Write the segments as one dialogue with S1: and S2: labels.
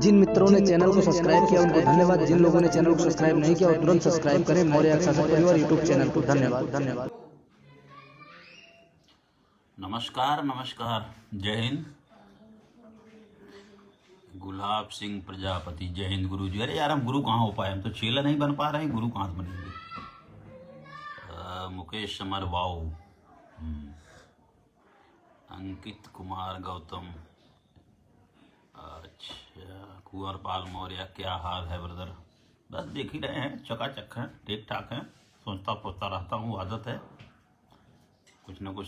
S1: जिन मित्रों ने चैनल को सब्सक्राइब किया उनको धन्यवाद। जिन लोगों ने चैनल को सब्सक्राइब नहीं किया और तुरंत सब्सक्राइब करें मौर्य शासक परिवार यूट्यूब चैनल को। धन्यवाद।
S2: नमस्कार नमस्कार, जय हिंद। गुलाब सिंह प्रजापति, जय हिंद गुरु जी। अरे यार, हम गुरु कहाँ हो पाए, हम तो चेला नहीं बन पा रहे हैं, गुरु कहाँ से बनेंगे। मुकेश समर, वाओ। अंकित कुमार गौतम, अच्छा। कुंवर पाल मौर्य, क्या हाल है ब्रदर। बस देख ही रहे हैं, चकाचक हैं, ठीक ठाक हैं। सोचता पोचता रहता हूँ, आदत है। कुछ न कुछ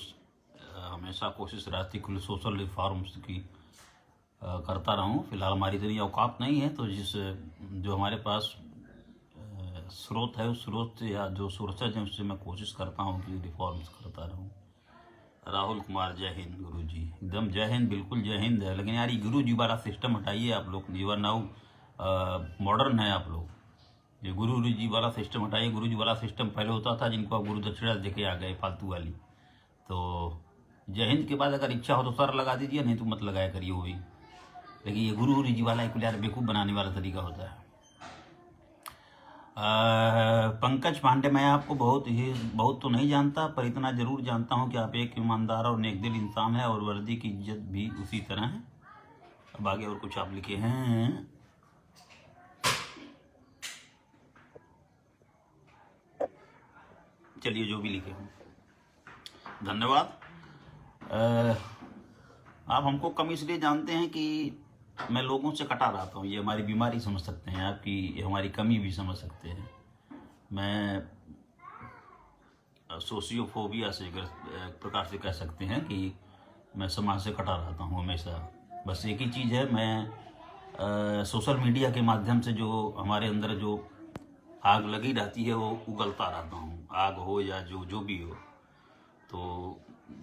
S2: हमेशा कोशिश रहती कुछ सोशल रिफॉर्म्स की करता रहूं। फिलहाल हमारी इतनी औकात नहीं है, तो जो हमारे पास स्रोत है, उस स्रोत या जो सोर्सेज हैं उससे मैं कोशिश करता हूं कि रिफॉर्म्स करता रहूं। राहुल कुमार, जय हिंद गुरु जी। एकदम जय हिंद, बिल्कुल जय हिंद है। लेकिन यार, ये गुरु जी वाला सिस्टम हटाइए आप लोग। यू आर नाउ मॉडर्न है आप लोग। ये गुरु जी वाला सिस्टम हटाइए। गुरु जी वाला सिस्टम पहले होता था जिनको आप गुरु दक्षिणा देके आ गए, फालतू वाली। तो जय हिंद के बाद अगर इच्छा हो तो सर लगा दीजिए, नहीं तो मत लगाया करिए वो भी। लेकिन ये गुरु जी वाला एक यार बेवकूफ़ बनाने वाला तरीका होता है। पंकज पांडे, मैं आपको बहुत तो नहीं जानता, पर इतना जरूर जानता हूं कि आप एक ईमानदार और नेकदिल इंसान है और वर्दी की इज्जत भी उसी तरह है। अब आगे और कुछ आप लिखे हैं। चलिए, जो भी लिखे हैं धन्यवाद। आप हमको कम इसलिए जानते हैं कि मैं लोगों से कटा रहता हूँ। ये हमारी बीमारी समझ सकते हैं आपकी, ये हमारी कमी भी समझ सकते हैं। मैं सोशियोफोबिया से एक प्रकार से कह सकते हैं कि मैं समाज से कटा रहता हूँ हमेशा। बस एक ही चीज़ है, मैं सोशल मीडिया के माध्यम से जो हमारे अंदर जो आग लगी रहती है वो उगलता रहता हूँ। आग हो या जो भी हो, तो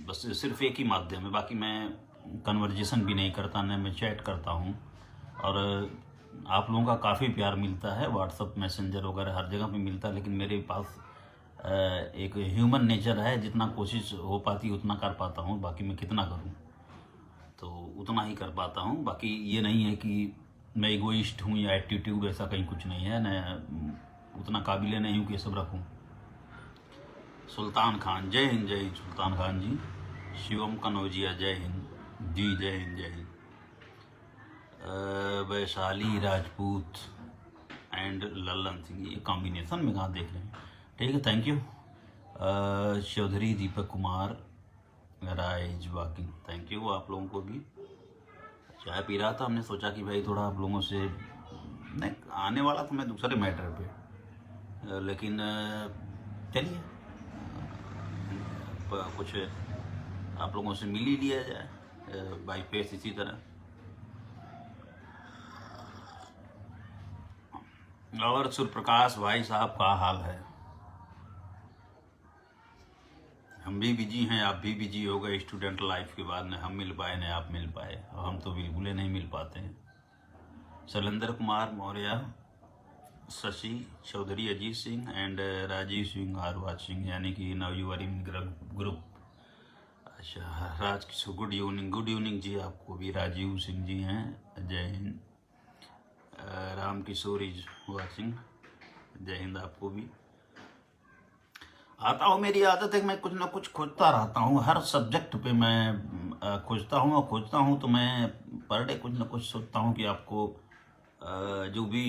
S2: बस सिर्फ एक ही माध्यम है। बाकी मैं कन्वर्जेशन भी नहीं करता, न मैं चैट करता हूँ। और आप लोगों का काफ़ी प्यार मिलता है, व्हाट्सअप मैसेंजर वगैरह हर जगह पे मिलता है। लेकिन मेरे पास एक ह्यूमन नेचर है, जितना कोशिश हो पाती उतना कर पाता हूँ। बाकी मैं कितना करूँ तो उतना ही कर पाता हूँ। बाकी ये नहीं है कि मैं इगोइस्ट हूँ या एटीट्यूड, ऐसा कहीं कुछ नहीं है। न उतना काबिल नहीं हूँ कि ये सब रखूँ। सुल्तान खान, जय हिंद सुल्तान खान जी। शिवम कनौजिया, जय हिंद जी, जय हिंद जय हिंद। वैशाली राजपूत एंड लल्लन सिंह, ये कॉम्बिनेशन में कहाँ देख रहे हैं। ठीक है, thank you. Chaudhary Deepak Kumar, rise walking, thank you आप लोगों को भी। चाय पी रहा था, हमने सोचा कि भाई थोड़ा आप लोगों से, नहीं आने वाला तो मैं दूसरे मैटर पे, लेकिन चलिए कुछ आप लोगों से मिल ही लिया जाए बाई फेस। इसी तरह और सूर्यप्रकाश भाई साहब, का हाल है। हम भी बिजी हैं, आप भी बिजी हो गए स्टूडेंट लाइफ के बाद। न हम मिल पाए न आप मिल पाए, और हम तो बिल्कुल नहीं मिल पाते हैं। Shailendra Kumar Maurya, Shashi Chaudhary, Ajit Singh and Rajiv Singh are watching, यानी कि now you are in group. अच्छा, राज किशोर, गुड इवनिंग जी आपको भी। राजीव सिंह जी हैं, जय हिंद। राम किशोर इज वाचिंग, जय हिंद आपको भी। आता हूँ, मेरी आदत है कि मैं कुछ ना कुछ खोजता रहता हूँ। हर सब्जेक्ट पे मैं खोजता हूँ तो मैं पर डे कुछ ना कुछ सोचता हूँ कि आपको जो भी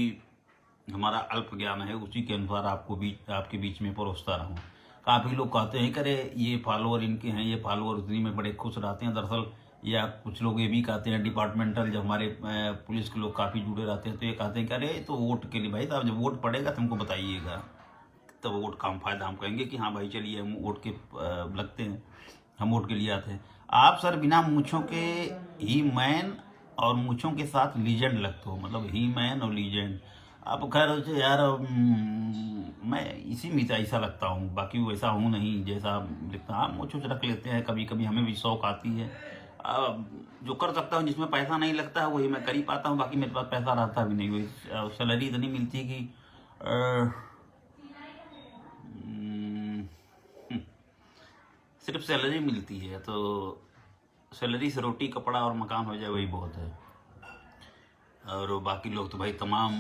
S2: हमारा अल्प ज्ञान है उसी के अनुसार आपके बीच में परोसता रहूँ। काफ़ी लोग कहते हैं कि अरे ये फॉलोअर इनके हैं, ये फॉलोअर उतनी में बड़े खुश रहते हैं। दरअसल या कुछ लोग ये भी कहते हैं, डिपार्टमेंटल जब हमारे पुलिस के लोग काफ़ी जुड़े रहते हैं तो ये कहते हैं कि अरे तो वोट के लिए भाई साहब, जब वोट पड़ेगा तो हमको बताइएगा, तब वोट का हम फायदा हम कहेंगे कि हाँ भाई चलिए हम वोट के लगते हैं, हम वोट के लिए आते हैं। आप सर बिना मूँछों के ही मैन और मूँछों के साथ लीजेंड लगते हो, मतलब ही मैन और लीजेंड। आप खैर यार, मैं इसी में ऐसा लगता हूँ, बाकी वैसा हूँ नहीं जैसा लिखता। हाँ, मूँछ रख लेते हैं कभी कभी, हमें भी शौक आती है। जो कर सकता हूँ, जिसमें पैसा नहीं लगता है वही मैं कर ही पाता हूँ। बाकी मेरे पास पैसा रहता भी नहीं, वही सैलरी इतनी मिलती है कि सिर्फ सैलरी मिलती है, तो सैलरी से रोटी कपड़ा और मकान हो जाए वही बहुत है। और बाकी लोग तो भाई तमाम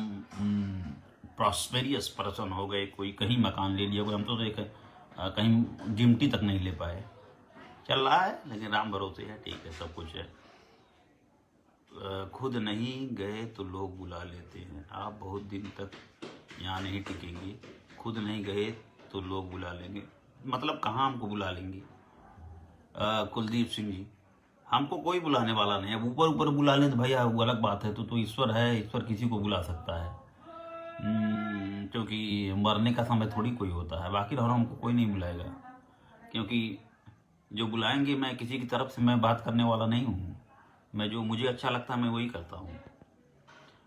S2: प्रॉस्पेरियस पर्सन हो गए, कोई कहीं मकान ले लिया, कोई हम तो एक कहीं गिमटी तक नहीं ले पाए। चल रहा है, लेकिन राम भरोसे है, ठीक है, सब कुछ है। खुद नहीं गए तो लोग बुला लेते हैं। आप बहुत दिन तक यहाँ नहीं टिकेंगे, खुद नहीं गए तो लोग बुला लेंगे। मतलब कहाँ हमको बुला लेंगे? कुलदीप सिंह जी, हमको कोई बुलाने वाला नहीं है। ऊपर ऊपर बुला लें तो भैया वो अलग बात है, तो ईश्वर है, ईश्वर किसी को बुला सकता है, क्योंकि मरने का समय थोड़ी कोई होता है। बाकी रहो, हमको कोई नहीं बुलाएगा, क्योंकि जो बुलाएंगे, मैं किसी की तरफ से मैं बात करने वाला नहीं हूँ। मैं जो मुझे अच्छा लगता है मैं वही करता हूँ।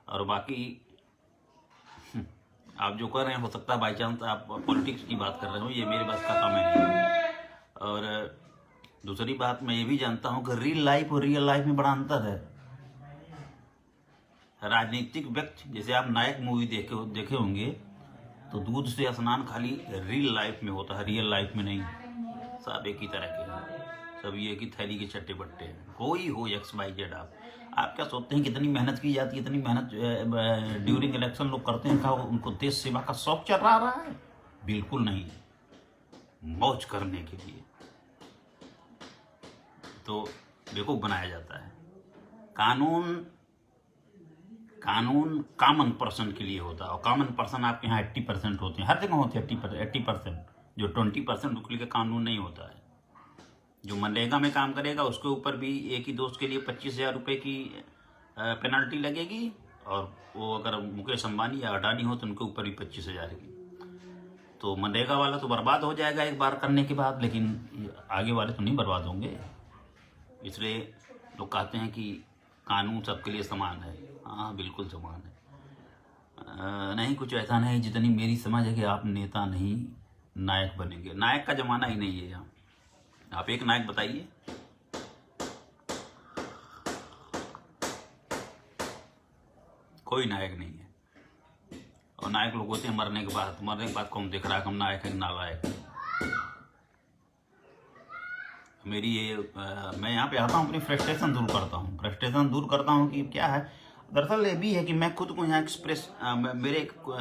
S2: और बाकी आप जो कर रहे हैं, हो सकता है बाई चांस आप पॉलिटिक्स की बात कर रहे हो, ये मेरे बस का काम है। और दूसरी बात, मैं ये भी जानता हूँ कि रियल लाइफ और रियल लाइफ में बड़ा अंतर है। राजनीतिक व्यक्ति, जैसे आप नायक मूवी देखे होंगे, तो दूध से स्नान खाली रियल लाइफ में होता है, रियल लाइफ में नहीं। सब एक ही तरह के हैं, सब ये की थैली के चट्टे बट्टे हैं। कोई हो XYZ, आप क्या सोचते हैं कितनी मेहनत की जाती है? इतनी मेहनत ड्यूरिंग इलेक्शन लोग करते हैं, क्या उनको देश सेवा का शौक चल रहा है? बिल्कुल नहीं, मौज करने के लिए तो बेवकूफ बनाया जाता है। कानून कॉमन पर्सन के लिए होता है, और कॉमन पर्सन आपके यहाँ 80% होते हैं, हर जगह होते हैं 80%। जो 20% उसके लिए कानून नहीं होता है। जो मनरेगा में काम करेगा उसके ऊपर भी एक ही दोस्त के लिए 25,000 रुपये की पेनल्टी लगेगी, और वो अगर मुकेश अंबानी या अडानी हो तो उनके ऊपर भी 25,000 की। तो मनरेगा वाला तो बर्बाद हो जाएगा एक बार करने के बाद, लेकिन आगे वाले तो नहीं बर्बाद होंगे। इसलिए लोग कहते हैं कि कानून सबके लिए समान है। हाँ, बिल्कुल समान है। नहीं, कुछ ऐसा नहीं, जितनी मेरी समझ है कि आप नेता नहीं नायक बनेंगे। नायक का जमाना ही नहीं है यहाँ। आप एक नायक बताइए। कोई नायक नहीं है। और नायक लोग होते हैं मरने के बाद कौन देख रहा है हम नायक है नालायक है। मेरी ये मैं यहाँ पे आता हूँ, अपनी फ्रस्ट्रेशन दूर करता हूँ कि क्या है। दरअसल ये भी है कि मैं खुद को यहाँ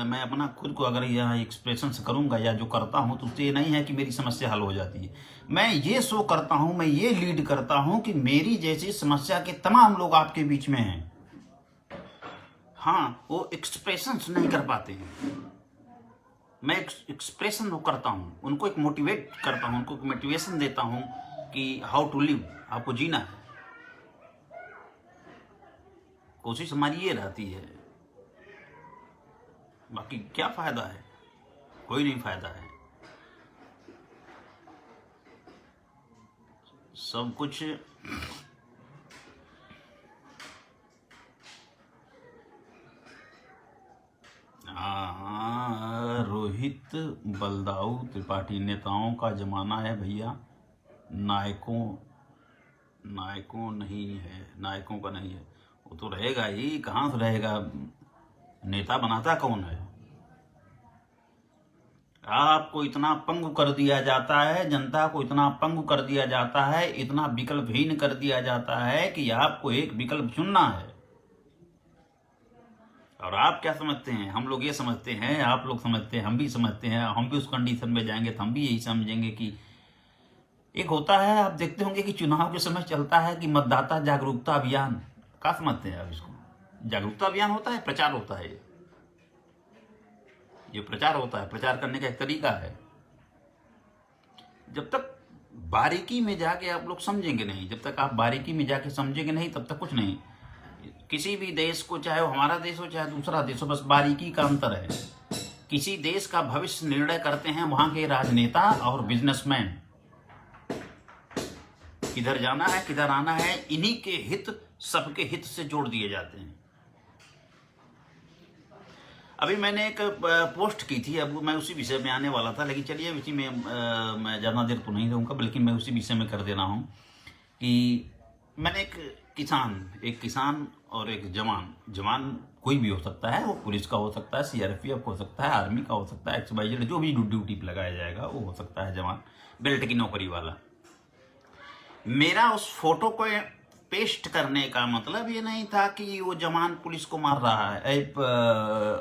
S2: मैं अपना खुद को अगर यहाँ एक्सप्रेशन से करूँगा या जो करता हूँ, तो उससे ये नहीं है कि मेरी समस्या हल हो जाती है। मैं ये शो करता हूँ, मैं ये लीड करता हूँ कि मेरी जैसी समस्या के तमाम लोग आपके बीच में हैं। हाँ, वो एक्सप्रेशन नहीं कर पाते हैं। मैं एक्सप्रेशन वो करता हूँ, उनको एक मोटिवेट करता हूँ, उनको मोटिवेशन देता हूँ कि हाउ टू लिव, आपको जीना है। कोशिश हमारी ये रहती है। बाकी क्या फायदा है? कोई नहीं फायदा है। सब कुछ रोहित बलदाऊ त्रिपाठी, नेताओं का जमाना है भैया, नायकों का नहीं है। वो तो रहेगा ही, कहाँ से रहेगा? नेता बनाता कौन है? आपको इतना पंगु कर दिया जाता है, जनता को इतना पंगु कर दिया जाता है, इतना विकल्पहीन कर दिया जाता है कि आपको एक विकल्प चुनना है। और आप क्या समझते हैं? हम लोग ये समझते हैं, आप लोग समझते हैं, हम भी समझते हैं, हम भी उस कंडीशन में जाएंगे तो हम भी यही समझेंगे कि एक होता है, आप देखते होंगे कि चुनाव के समय चलता है कि मतदाता जागरूकता अभियान। क्या समझते हैं आप इसको? जागरूकता अभियान होता है, प्रचार होता है। ये प्रचार होता है, प्रचार करने का एक तरीका है। जब तक बारीकी में जाके आप लोग समझेंगे नहीं, जब तक आप बारीकी में जाके समझेंगे नहीं, तब तक कुछ नहीं। किसी भी देश को, चाहे वो हमारा देश हो चाहे दूसरा देश हो, बस बारीकी का अंतर है। किसी देश का भविष्य निर्णय करते हैं वहां के राजनेता और बिजनेसमैन। किधर जाना है, किधर आना है, इन्हीं के हित सबके हित से जोड़ दिए जाते हैं। अभी मैंने एक पोस्ट की थी, अब मैं उसी विषय में आने वाला था, लेकिन चलिए उसी में मैं ज़्यादा देर तो नहीं दूंगा, बल्कि मैं उसी विषय में कर दे रहा हूँ कि मैंने एक किसान और एक जवान कोई भी हो सकता है, वो पुलिस का हो सकता है, CRPF हो सकता है, आर्मी का हो सकता है, XYZ जो भी ड्यूटी पर लगाया जाएगा वो हो सकता है, जवान बेल्ट की नौकरी वाला। मेरा उस फोटो को पेस्ट करने का मतलब ये नहीं था कि वो जवान पुलिस को मार रहा है,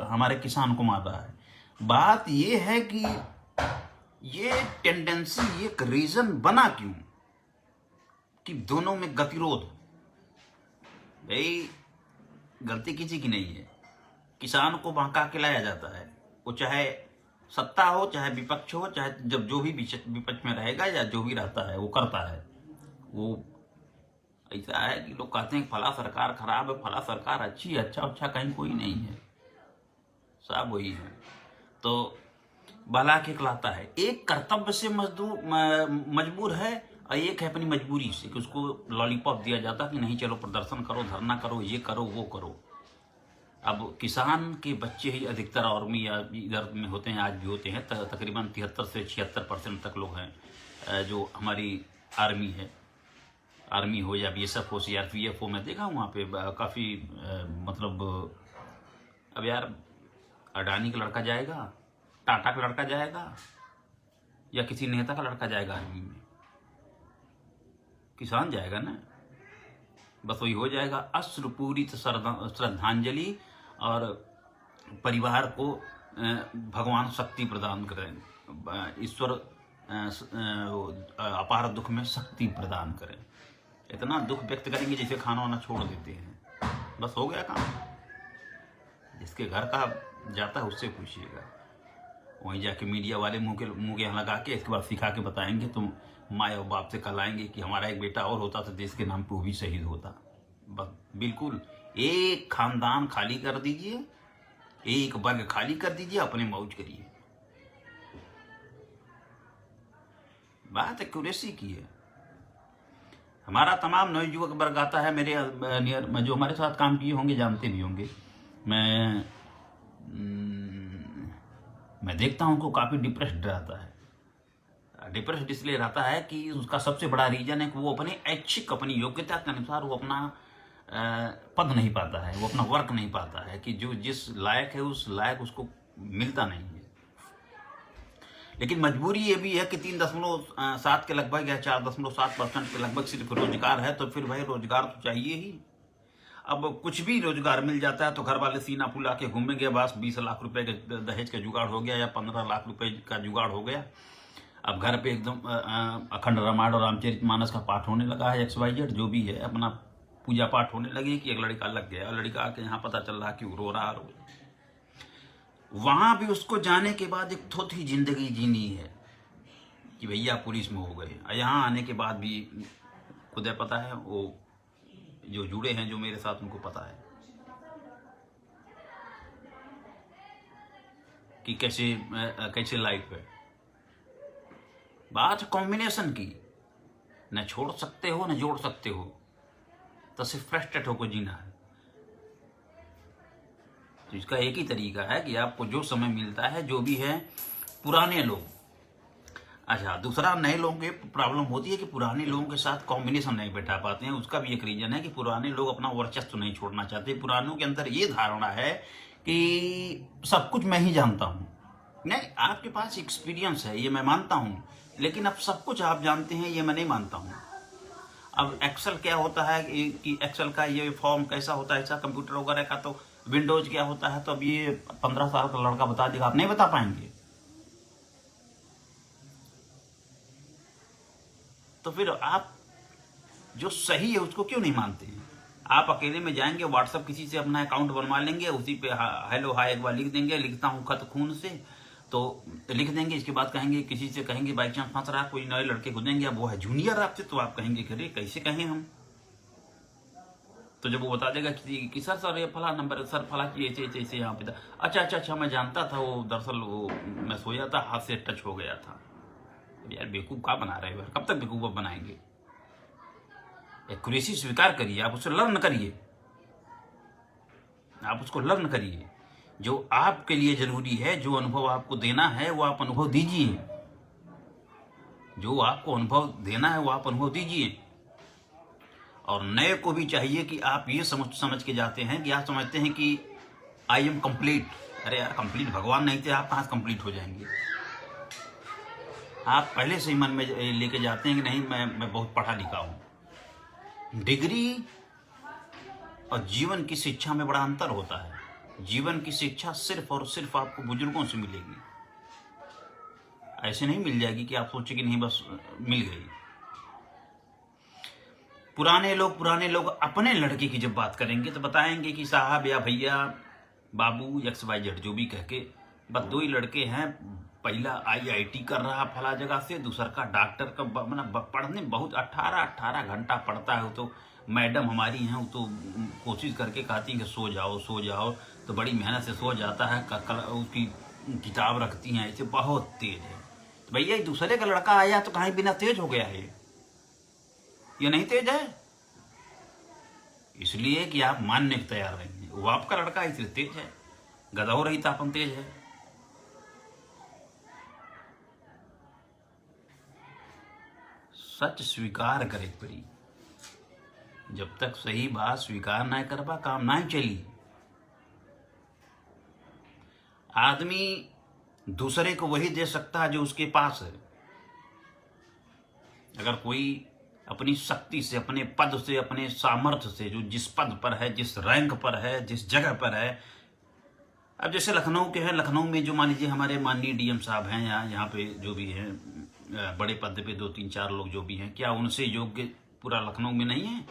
S2: हमारे किसान को मार रहा है। बात ये है कि ये टेंडेंसी, एक रीजन बना क्यों कि दोनों में गतिरोध। भाई गलती किसी की नहीं है, किसान को बहका के लाया जाता है, वो चाहे सत्ता हो चाहे विपक्ष हो, चाहे जब जो भी विपक्ष में रहेगा या जो भी रहता है वो करता है। वो ऐसा है कि लोग कहते हैं फला सरकार खराब है, फला सरकार अच्छी है, अच्छा कहीं कोई नहीं है, सब वही है। तो भला के खिलाता है, एक कर्तव्य से मजबूर है और एक है अपनी मजबूरी से कि उसको लॉलीपॉप दिया जाता कि नहीं चलो प्रदर्शन करो, धरना करो, ये करो वो करो। अब किसान के बच्चे ही अधिकतर आर्मी या इधर में होते हैं, आज भी होते हैं, तकरीबन 73 से 76% तक लोग हैं जो हमारी आर्मी है, आर्मी हो या BSF हो, CRPF हो। मैं देखा हूँ वहाँ पे काफ़ी मतलब अब यार अडानी का लड़का जाएगा, टाटा का लड़का जाएगा या किसी नेता का लड़का जाएगा आर्मी में? किसान जाएगा ना, बस वही हो जाएगा। अश्रुपूरित श्रद्धांजलि और परिवार को भगवान शक्ति प्रदान करें, ईश्वर अपार दुख में शक्ति प्रदान करें। इतना दुख व्यक्त करेंगे जैसे खाना वाना छोड़ देते हैं, बस हो गया काम। जिसके घर का जाता है उससे पूछिएगा, वहीं जाके मीडिया वाले मुंह के यहाँ लगा के इसके बाद सिखा के बताएंगे, तुम माँ और बाप से कहलाएंगे कि हमारा एक बेटा और होता तो देश के नाम पे वो भी शहीद होता। बस बिल्कुल एक खानदान खाली कर दीजिए, एक वर्ग खाली कर दीजिए, अपने मौज करिए। बात एक्यूरेसी की है। हमारा तमाम नवयुवक वर्ग आता है मेरे नियर, जो हमारे साथ काम किए होंगे जानते भी होंगे। मैं देखता हूँ कि काफ़ी डिप्रेस्ड रहता है। डिप्रेस्ड इसलिए रहता है कि उसका सबसे बड़ा रीजन है कि वो अपने ऐच्छिक, अपनी योग्यता के अनुसार वो अपना पद नहीं पाता है, वो अपना वर्क नहीं पाता है कि जो जिस लायक है उस लायक उसको मिलता नहीं है। लेकिन मजबूरी ये भी है कि 3.7 के लगभग या 4.7% के लगभग सिर्फ रोजगार है, तो फिर भाई रोजगार तो चाहिए ही। अब कुछ भी रोजगार मिल जाता है तो घर वाले सीना फुला के घूमेंगे, बस 20 लाख रुपए के दहेज का जुगाड़ हो गया या 15 लाख रुपए का जुगाड़ हो गया। अब घर पे एकदम अखंड रामायण और रामचरितमानस का पाठ होने लगा है, XYZ जो भी है, अपना पूजा पाठ होने लगी कि एक लड़का लग गया, लड़का आके यहाँ पता चल रहा कि वो रो रहा। वहां भी उसको जाने के बाद एक थोथी जिंदगी जीनी है कि भैया पुलिस में हो गए। यहाँ आने के बाद भी खुद पता है, वो जो जुड़े हैं जो मेरे साथ उनको पता है कि कैसे लाइफ है। बात कॉम्बिनेशन की, न छोड़ सकते हो न जोड़ सकते हो, तो सिर्फ फ्रस्ट्रेट होकर जीना है। तो इसका एक ही तरीका है कि आपको जो समय मिलता है, जो भी है, पुराने लोग, अच्छा दूसरा नए लोगों की प्रॉब्लम होती है कि पुराने लोगों के साथ कॉम्बिनेशन नहीं बैठा पाते हैं। उसका भी एक रीजन है कि पुराने लोग अपना वर्चस्व नहीं छोड़ना चाहते। पुरानों के अंदर ये धारणा है कि सब कुछ मैं ही जानता हूँ। नहीं, आपके पास एक्सपीरियंस है, ये मैं मानता हूँ, लेकिन अब सब कुछ आप जानते हैं ये मैं नहीं मानता हूँ। अब एक्सेल क्या होता है कि एक्सेल का ये फॉर्म कैसा होता है, ऐसा कंप्यूटर वगैरह का, तो विंडोज क्या होता है, तो अब ये 15 साल का लड़का बता देगा, आप नहीं बता पाएंगे। तो फिर आप जो सही है उसको क्यों नहीं मानते हैं? आप अकेले में जाएंगे, व्हाट्सएप किसी से अपना अकाउंट बनवा लेंगे, उसी पे हेलो हाय एक बार लिख देंगे, लिखता हूँ खत खून से, तो लिख देंगे। इसके बाद कहेंगे, किसी से कहेंगे बाई चांस फंस रहा, कोई नए लड़के खुदेंगे, अब वो है जूनियर आपसे, तो आप कहेंगे कि अरे कैसे कहें हम। तो जब वो बता देगा कि सर ये फला नंबर, सर फला की ऐसे यहाँ पे था, अच्छा मैं जानता था, वो दरअसल वो मैं सोया था, हाथ से टच हो गया था। यार बेवकूफ क्या बना रहे हो, कब तक बेवकूफ बनाएंगे? एक्यूरेसी स्वीकार करिए, आप उससे लर्न करिए, आप उसको लर्न करिए। जो आपके लिए जरूरी है, जो अनुभव आपको देना है वो आप अनुभव दीजिए, जो आपको अनुभव देना है वो आप अनुभव दीजिए। और नए को भी चाहिए कि आप ये समझ के जाते हैं कि आप समझते हैं कि आई एम कंप्लीट। अरे यार कंप्लीट भगवान नहीं थे, आप कहाँ कंप्लीट हो जाएंगे? आप पहले से ही मन में लेके जाते हैं कि नहीं मैं बहुत पढ़ा लिखा हूँ। डिग्री और जीवन की शिक्षा में बड़ा अंतर होता है। जीवन की शिक्षा सिर्फ और सिर्फ आपको बुजुर्गों से मिलेगी, ऐसे नहीं मिल जाएगी कि आप सोचे कि नहीं बस मिल गई। पुराने लोग अपने लड़के की जब बात करेंगे तो बताएंगे कि साहब या भैया बाबू XYZ जो भी कह के, बस 2 ही लड़के हैं, पहला IIT कर रहा फला जगह से, दूसरा का डॉक्टर का, पढ़ने बहुत 18 घंटा पढ़ता है। तो मैडम हमारी हैं, वो तो कोशिश करके कहती हैं कि सो जाओ, तो बड़ी मेहनत से सो जाता है, उसकी किताब रखती हैं, ऐसे बहुत तेज है। तो भैया दूसरे का लड़का आया तो कहीं बिना तेज हो गया है, ये नहीं तेज है, इसलिए कि आप मानने को तैयार नहीं है। वो आपका लड़का इसलिए तेज है, गधा हो रही था अपन तेज है। सच स्वीकार करे परी, जब तक सही बात स्वीकार ना करबा काम ना चली। आदमी दूसरे को वही दे सकता है जो उसके पास है। अगर कोई अपनी शक्ति से, अपने पद से, अपने सामर्थ्य से, जो जिस पद पर है, जिस रैंक पर है, जिस जगह पर है, अब जैसे लखनऊ के हैं, लखनऊ में जो मान लीजिए हमारे माननीय DM साहब हैं, या यहाँ पे जो भी हैं बड़े पद पे 2-3-4 लोग जो भी हैं, क्या उनसे योग्य पूरा लखनऊ में नहीं है?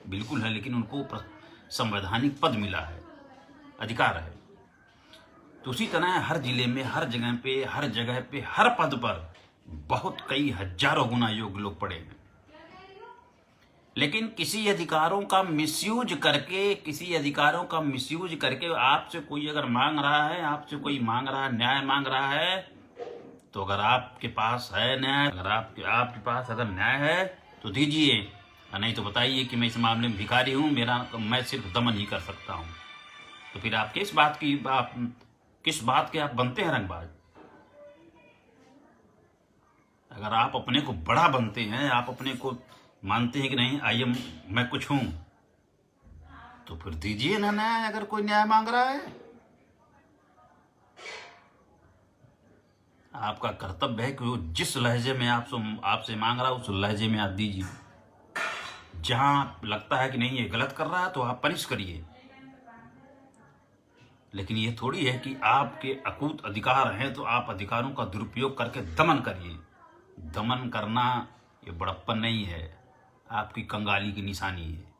S2: बिल्कुल है, लेकिन उनको संवैधानिक पद मिला है, अधिकार है। तो उसी तरह हर जिले में, हर जगह पे, हर पद पर बहुत कई हजारों गुना योग्य लोग पड़े हैं। लेकिन किसी अधिकारों का मिसयूज करके आपसे कोई अगर मांग रहा है, न्याय मांग रहा है, तो अगर आपके पास है न्याय, अगर आपके पास अगर न्याय है तो दीजिए, नहीं तो बताइए कि मैं इस मामले में भिखारी हूं, मैं सिर्फ दमन ही कर सकता हूं। तो फिर आप किस बात के आप बनते हैं रंगबाज? अगर आप अपने को बड़ा बनते हैं, आप अपने को मानते हैं कि नहीं मैं कुछ हूं, तो फिर दीजिए ना न्याय, अगर कोई न्याय मांग रहा है। आपका कर्तव्य है कि वो जिस लहजे में आपसे मांग रहा है, उस लहजे में आप दीजिए। जहां लगता है कि नहीं ये गलत कर रहा है तो आप पनिश करिए, लेकिन ये थोड़ी है कि आपके अकूत अधिकार हैं तो आप अधिकारों का दुरुपयोग करके दमन करिए। दमन करना ये बड़प्पन नहीं है, आपकी कंगाली की निशानी है।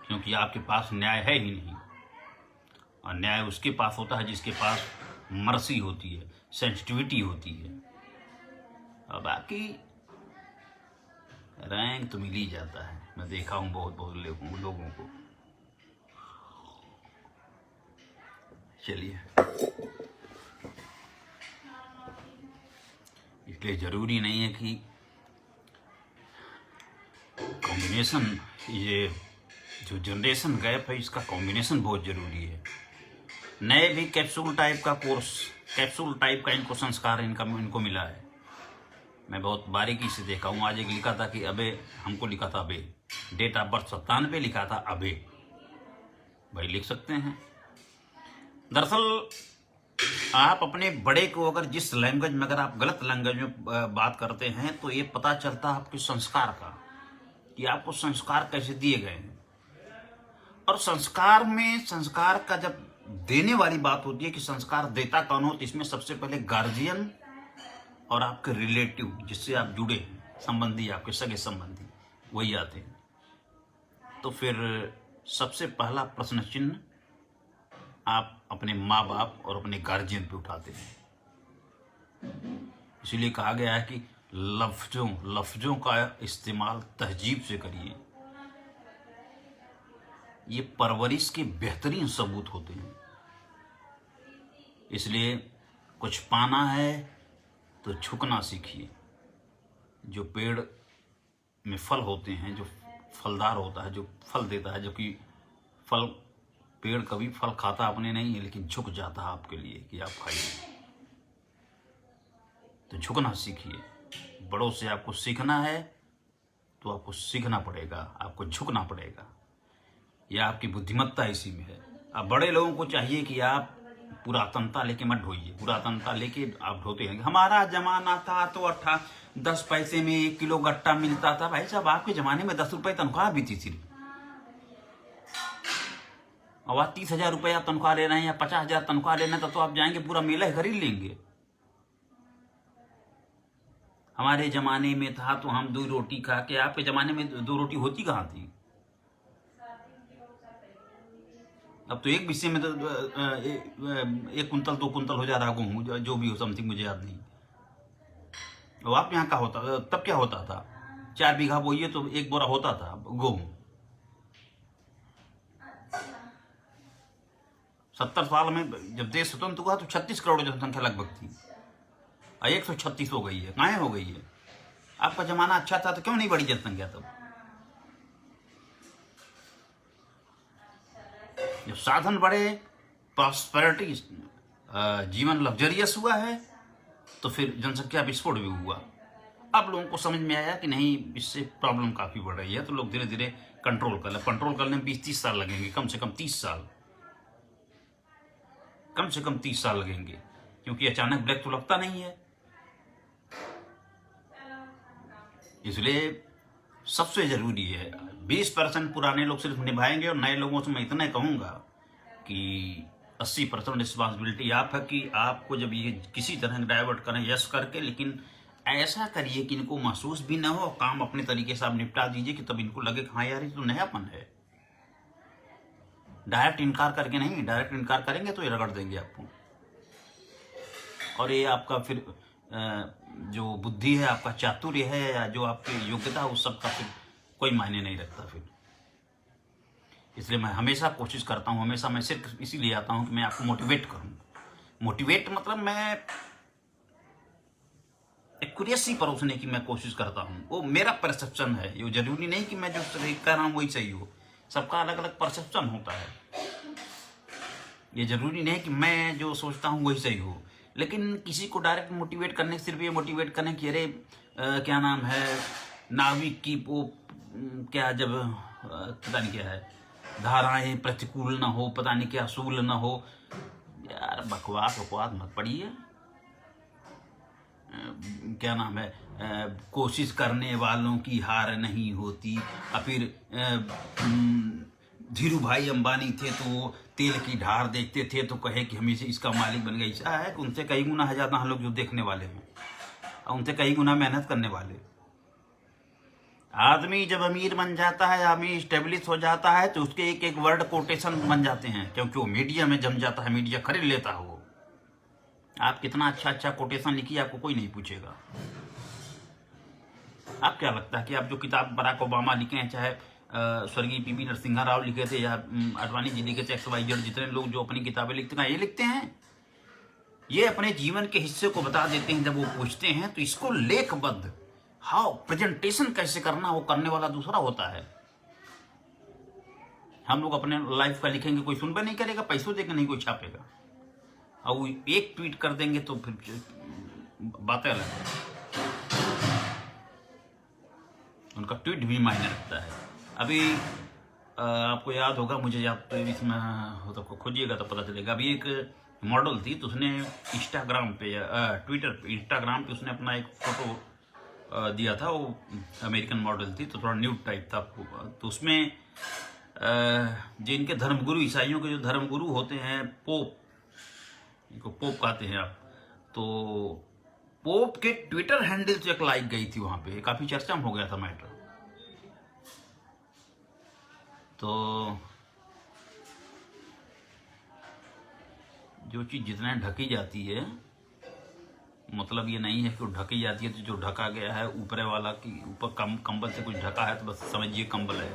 S2: क्योंकि आपके पास न्याय है ही नहीं, और न्याय उसके पास होता है जिसके पास मर्सी होती है, सेंसिटिविटी होती है। और बाकी रैंक तो मिल ही जाता है, मैं देखा हूं बहुत लोगों को। चलिए, इसलिए जरूरी नहीं है कि कॉम्बिनेशन, ये जो जनरेशन गैप है इसका कॉम्बिनेशन बहुत जरूरी है। नए भी कैप्सूल टाइप का इनको संस्कार इनको मिला है। मैं बहुत बारीकी से देखा हूँ। आज एक लिखा था कि हमको लिखा था अबे, डेट ऑफ बर्थ 97 लिखा था अबे। भाई लिख सकते हैं। दरअसल आप अपने बड़े को अगर जिस लैंग्वेज में, अगर आप गलत लैंग्वेज में बात करते हैं तो ये पता चलता है आपके संस्कार का, कि आपको संस्कार कैसे दिए गए हैं। और संस्कार का जब देने वाली बात होती है कि संस्कार देता कौन हो, तो इसमें सबसे पहले गार्जियन और आपके रिलेटिव जिससे आप जुड़े हैं, संबंधी, आपके सगे संबंधी, वही आते हैं। तो फिर सबसे पहला प्रश्न चिन्ह आप अपने माँ बाप और अपने गार्जियन पे उठाते हैं। इसीलिए कहा गया है कि लफ्जों का इस्तेमाल तहजीब से करिए। ये परवरिश के बेहतरीन सबूत होते हैं। इसलिए कुछ पाना है तो झुकना सीखिए। जो पेड़ में फल होते हैं, जो फलदार होता है, जो फल देता है, जो कि पेड़ कभी फल खाता अपने नहीं है, लेकिन झुक जाता है आपके लिए कि आप खाइए। तो झुकना सीखिए। बड़ों से आपको सीखना है तो आपको सीखना पड़ेगा, आपको झुकना पड़ेगा। यह आपकी बुद्धिमत्ता इसी में है। अब बड़े लोगों को चाहिए कि आप पुरातनता लेके मत ढोइए, पुरातनता लेके आप ढोते हैं। हमारा जमाना था तो 10 पैसे में 1 किलो गट्टा मिलता था। भाई साहब, आपके जमाने में 10 रुपए तनख्वाह भी थी सिर्फ, और आप 30,000 रुपया तनख्वाह ले रहे हैं या 50,000 तनख्वाह लेना था, तो आप जाएंगे पूरा मेला ही खरीद लेंगे। हमारे जमाने में था तो हम 2 रोटी खा के, आपके जमाने में 2 रोटी होती कहाँ थी? अब तो एक विषय में तो 1 कुंतल 2 कुंतल हो जा रहा गेहूँ, जो भी हो, समथिंग मुझे याद नहीं। अब आप यहाँ का होता, तब क्या होता था? 4 बीघा बोइए तो 1 बोरा होता था गेहूँ। 70 साल में जब देश स्वतंत्र हुआ तो 36 करोड़ जनसंख्या लगभग थी, और 136 हो गई है। कहाँ हो गई है? आपका जमाना अच्छा था तो क्यों नहीं बढ़ी जनसंख्या? तब जब साधन बढ़े, प्रॉस्पेरिटी, जीवन लग्जरियस हुआ है, तो फिर जनसंख्या विस्फोट भी हुआ। अब लोगों को समझ में आया कि नहीं, इससे प्रॉब्लम काफी बढ़ रही है, तो लोग धीरे धीरे कंट्रोल कर ले। कंट्रोल करने में 20-30 साल लगेंगे, कम से कम 30 साल, कम से कम 30 साल लगेंगे, क्योंकि अचानक ब्रेक तो लगता नहीं है। इसलिए सबसे जरूरी है 20% पुराने लोग सिर्फ निभाएंगे, और नए लोगों से मैं इतना कहूंगा कि 80% रिस्पॉन्सिबिलिटी आप है कि आपको जब ये किसी तरह डाइवर्ट करें, यस करके, लेकिन ऐसा करिए कि इनको महसूस भी ना हो, और काम अपने तरीके से आप निपटा दीजिए कि तब इनको लगे कि हाँ यार, ये तो नयापन है। डायरेक्ट इनकार करके नहीं, डायरेक्ट इनकार करेंगे तो ये रगड़ देंगे आपको, और ये आपका फिर जो बुद्धि है, आपका चातुर्य है, या जो आपकी योग्यता है, उस सब का फिर कोई मायने नहीं रखता फिर। इसलिए मैं हमेशा कोशिश करता हूँ, हमेशा मैं सिर्फ इसीलिए आता हूँ कि मैं आपको मोटिवेट करूँ। मोटिवेट मतलब मैं एक्यूरेसी परोसने की मैं कोशिश करता हूँ, वो मेरा परसेप्शन है। ये जरूरी नहीं कि मैं जो सही कह रहा हूँ वही सही हो, सबका अलग अलग परसेप्शन होता है। ये जरूरी नहीं कि मैं जो सोचता हूँ वही सही हो, लेकिन किसी को डायरेक्ट मोटिवेट करने, सिर्फ ये मोटिवेट करने कि अरे क्या नाम है, नाविक की वो क्या, जब पता नहीं क्या है, धाराएं प्रतिकूल ना हो, पता नहीं क्या सूल ना हो। यार बकवास बकवास मत पढ़िए। क्या नाम है, कोशिश करने वालों की हार नहीं होती। और फिर धीरू भाई अंबानी थे तो वो तेल की धार देखते थे तो कहे कि हमें से इसका मालिक बन गया। ऐसा है कि उनसे कई गुना है ज्यादा हम लोग जो देखने वाले हैं, और उनसे कई गुना मेहनत करने वाले। आदमी जब अमीर बन जाता है, आदमी स्टेब्लिश हो जाता है, तो उसके एक एक वर्ड कोटेशन बन जाते हैं, क्योंकि वो मीडिया में जम जाता है, मीडिया खरीद लेता है। वो आप कितना अच्छा अच्छा कोटेशन लिखिए, आपको कोई नहीं पूछेगा। आप क्या लगता है कि आप जो किताब बराक ओबामा लिखे हैं, चाहे स्वर्गीय पीवी नरसिंहा राव लिखे थे, या अडवाणी जी लिखे थे, XYZ, जितने लोग जो अपनी किताबें लिखते हैं, ये लिखते हैं, ये अपने जीवन के हिस्से को बता देते हैं। जब वो पूछते हैं तो इसको लेखबद्ध, हाउ प्रेजेंटेशन कैसे करना, वो करने वाला दूसरा होता है। हम लोग अपने लाइफ का लिखेंगे, कोई सुनबे नहीं करेगा, पैसों देकर नहीं कोई छापेगा, और वो एक ट्वीट कर देंगे तो फिर बातें अलग है। उनका ट्वीट भी मायने रखता है। अभी आपको याद होगा, मुझे याद तो इसमें हो तो खोजिएगा तो पता चलेगा। अभी एक मॉडल थी, तो उसने इंस्टाग्राम पे या ट्विटर पे, इंस्टाग्राम पे उसने अपना एक फोटो दिया था। वो अमेरिकन मॉडल थी, तो थोड़ा न्यूड टाइप था। तो उसमें जो इनके धर्मगुरु, ईसाइयों के जो धर्मगुरु होते हैं, पोप, इनको पोप कहते हैं आप, तो पोप के ट्विटर हैंडल से एक लाइक गई थी, वहां पे काफी चर्चा में हो गया था मैटर। तो जो चीज जितना ढकी जाती है, मतलब ये नहीं है कि वो ढकी जाती है तो जो ढका गया है ऊपरे वाला की ऊपर कंबल से कुछ ढका है तो बस समझिए कंबल है।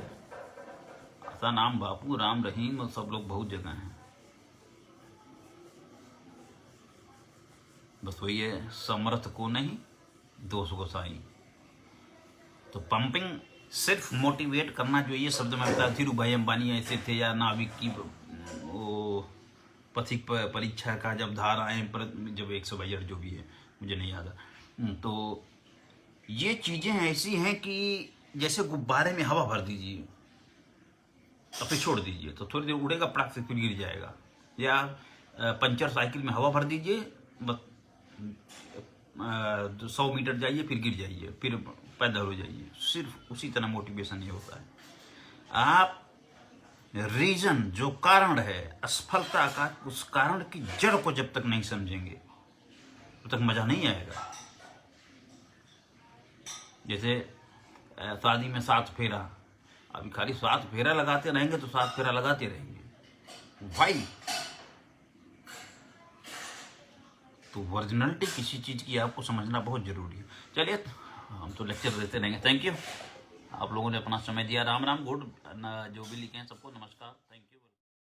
S2: ऐसा नाम बापू, राम, रहीम और सब लोग बहुत जगह हैं। बस वही है, समर्थ को नहीं दोष को साई। तो पंपिंग सिर्फ मोटिवेट करना, जो ये शब्द में बता, धीरू भाई अंबानी ऐसे थे, या नाविक की वो पथिक परीक्षा का जब धाराएं पर, जब 162 जो भी है मुझे नहीं याद है। तो ये चीजें ऐसी हैं कि जैसे गुब्बारे में हवा भर दीजिए और फिर छोड़ दीजिए तो थोड़ी देर उड़ेगा, पटाख से फिर गिर जाएगा। या पंचर साइकिल में हवा भर दीजिए, बस 100 मीटर जाइए, फिर गिर जाइए, फिर पैदल हो जाइए। सिर्फ उसी तरह मोटिवेशन ही होता है। आप रीजन, जो कारण है असफलता का, उस कारण की जड़ को जब तक नहीं समझेंगे तब तक मजा नहीं आएगा। जैसे शादी में 7 फेरा, अभी खाली 7 फेरा लगाते रहेंगे तो 7 फेरा लगाते रहेंगे भाई। तो ओरिजिनलिटी किसी चीज की आपको समझना बहुत जरूरी है। चलिए, हम तो लेक्चर देते रहेंगे। थैंक यू, आप लोगों ने अपना समय दिया। राम राम, गुड जो भी लिखे हैं सबको नमस्कार, थैंक यू।